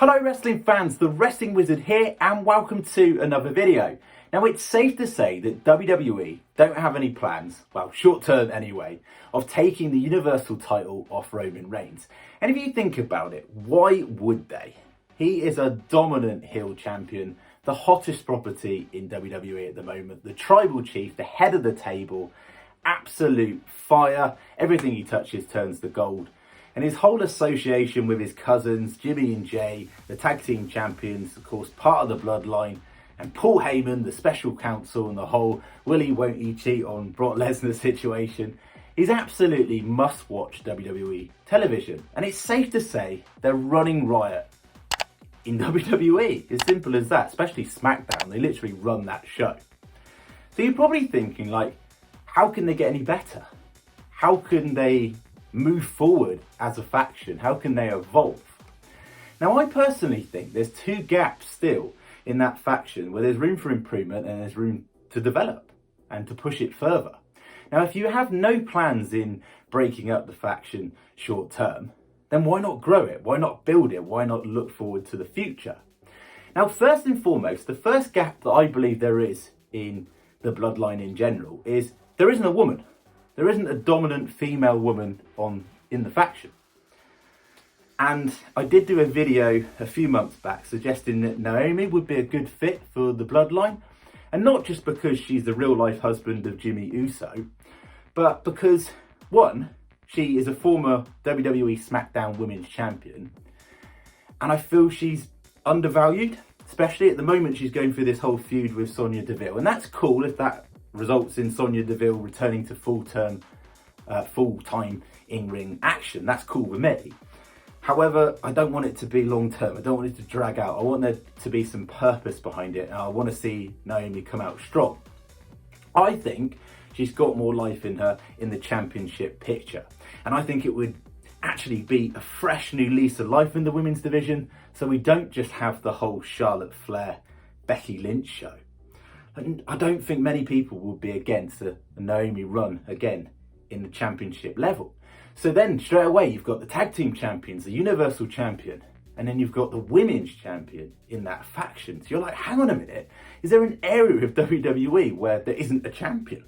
Hello wrestling fans, the Wrestling Wizard here and welcome to another video. Now it's safe to say that WWE don't have any plans, well short term anyway, of taking the Universal title off Roman Reigns. And if you think about it, why would they? He is a dominant heel champion, the hottest property in WWE at the moment, the tribal chief, the head of the table, absolute fire, everything he touches turns to gold. And his whole association with his cousins, Jimmy and Jay, the tag team champions, of course, part of the Bloodline, and Paul Heyman, the special counsel, and the whole will he, won't he cheat on Brock Lesnar situation, is absolutely must-watch WWE television. And it's safe to say they're running riot in WWE. As simple as that, especially Smackdown. They literally run that show. So you're probably thinking, like, how can they get any better? How can they move forward as a faction? How can they evolve? Now, I personally think there's two gaps still in that faction where there's room for improvement and there's room to develop and to push it further. Now, if you have no plans in breaking up the faction short term, then why not grow it? Why not build it? Why not look forward to the future? Now, first and foremost, the first gap that I believe there is in the Bloodline in general is there isn't a woman. There isn't a dominant female woman in the faction. And I did do a video a few months back suggesting that Naomi would be a good fit for the Bloodline. And not just because she's the real life husband of Jimmy Uso, but because, one, she is a former WWE SmackDown Women's Champion. And I feel she's undervalued, especially at the moment she's going through this whole feud with Sonya Deville. And that's cool if that results in Sonya Deville returning to full-time in-ring action. That's cool with me. However, I don't want it to be long-term. I don't want it to drag out. I want there to be some purpose behind it. And I want to see Naomi come out strong. I think she's got more life in her in the championship picture. And I think it would actually be a fresh new lease of life in the women's division. So we don't just have the whole Charlotte Flair, Becky Lynch show. And I don't think many people will be against a Naomi run again in the championship level. So then straight away you've got the tag team champions, the Universal champion, and then you've got the women's champion in that faction. So you're like, hang on a minute, is there an area of WWE where there isn't a champion?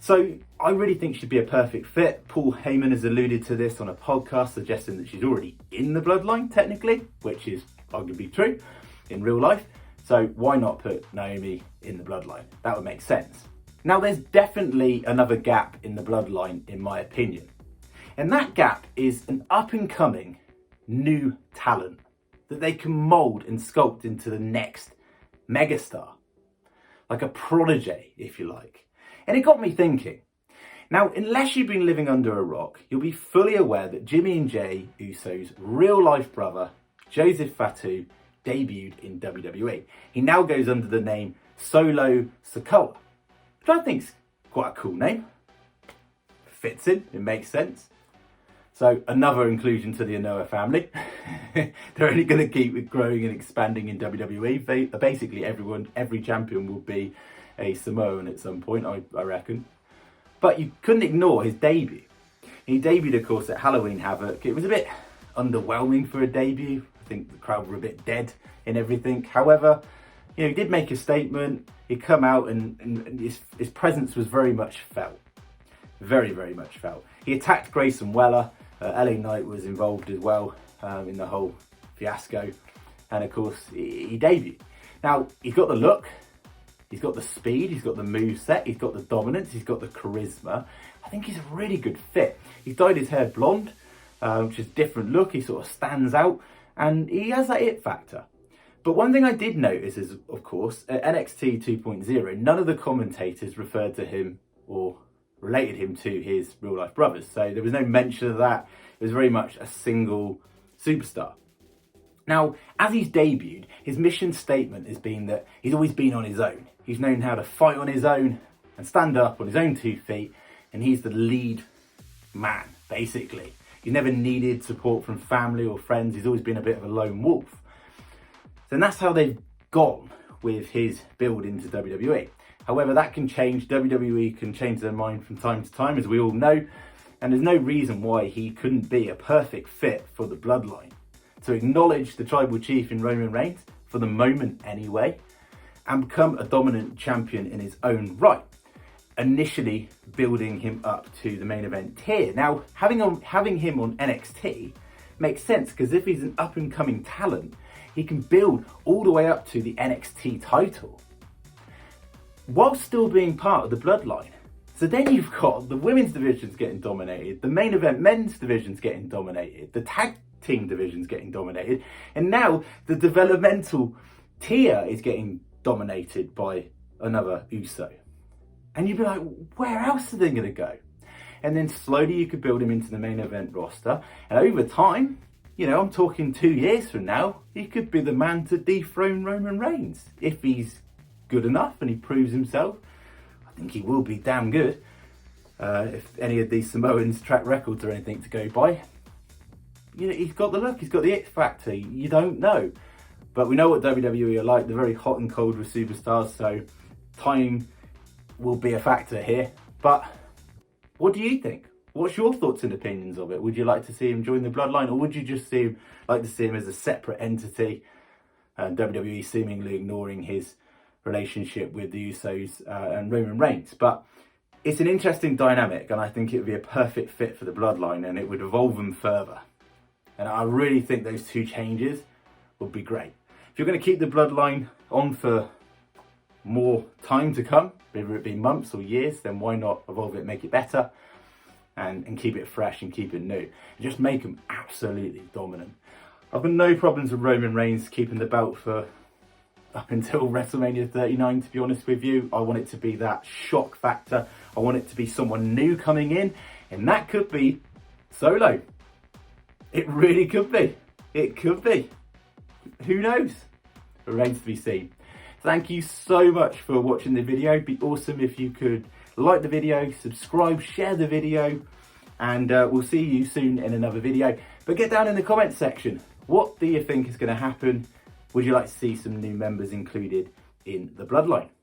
So I really think she'd be a perfect fit. Paul Heyman has alluded to this on a podcast, suggesting that she's already in the Bloodline technically, which is arguably true in real life. So why not put Naomi in the Bloodline? That would make sense. Now, there's definitely another gap in the Bloodline, in my opinion. And that gap is an up-and-coming new talent that they can mould and sculpt into the next megastar. Like a prodigy, if you like. And it got me thinking. Now, unless you've been living under a rock, you'll be fully aware that Jimmy and Jay Uso's real-life brother, Joseph Fatu, debuted in WWE. He now goes under the name Solo Sikoa, which I think is quite a cool name. Fits in, it makes sense. So another inclusion to the Anoa family. They're only going to keep growing and expanding in WWE. Basically every champion will be a Samoan at some point, I reckon. But you couldn't ignore his debut. He debuted, of course, at Halloween Havoc. It was a bit underwhelming for a debut. I think the crowd were a bit dead in everything. However, he did make a statement. He'd come out and his presence was very much felt. Very, very much felt. He attacked Grayson Weller. LA Knight was involved as well in the whole fiasco. And of course, he debuted. Now, he's got the look. He's got the speed. He's got the moveset. He's got the dominance. He's got the charisma. I think he's a really good fit. He's dyed his hair blonde, which is a different look. He sort of stands out. And he has that it factor. But one thing I did notice is, of course, at NXT 2.0, none of the commentators referred to him or related him to his real-life brothers. So there was no mention of that. It was very much a single superstar. Now, as he's debuted, his mission statement has been that he's always been on his own. He's known how to fight on his own and stand up on his own 2 feet. And he's the lead man, basically. He's never needed support from family or friends. He's always been a bit of a lone wolf. So that's how they've gone with his build into WWE. However, that can change. WWE can change their mind from time to time, as we all know. And there's no reason why he couldn't be a perfect fit for the Bloodline. to acknowledge the tribal chief in Roman Reigns, for the moment anyway, and become a dominant champion in his own right, initially building him up to the main event tier. Now, having him on NXT makes sense, because if he's an up-and-coming talent, he can build all the way up to the NXT title, while still being part of the Bloodline. So then you've got the women's divisions getting dominated, the main event men's divisions getting dominated, the tag team divisions getting dominated, and now the developmental tier is getting dominated by another Uso. And you'd be like, where else are they going to go? And then slowly you could build him into the main event roster. And over time, you know, I'm talking 2 years from now, he could be the man to dethrone Roman Reigns. If he's good enough and he proves himself, I think he will be damn good. If any of these Samoans' track records or anything to go by. You know, he's got the look, he's got the it factor, you don't know. But we know what WWE are like, they're very hot and cold with superstars, so time will be a factor here. But what do you think? What's your thoughts and opinions of it? Would you like to see him join the Bloodline, or would you just like to see him as a separate entity, and WWE seemingly ignoring his relationship with the Usos and Roman Reigns? But it's an interesting dynamic, and I think it would be a perfect fit for the Bloodline, and it would evolve them further. And I really think those two changes would be great. If you're going to keep the Bloodline on for more time to come, whether it be months or years, then why not evolve it, make it better, and keep it fresh and keep it new. And just make them absolutely dominant. I've got no problems with Roman Reigns keeping the belt for up until WrestleMania 39, to be honest with you. I want it to be that shock factor. I want it to be someone new coming in, and that could be Solo. It really could be. It could be. Who knows? It remains to be seen. Thank you so much for watching the video. It'd be awesome if you could like the video, subscribe, share the video, and we'll see you soon in another video. But get down in the comments section. What do you think is going to happen? Would you like to see some new members included in the Bloodline?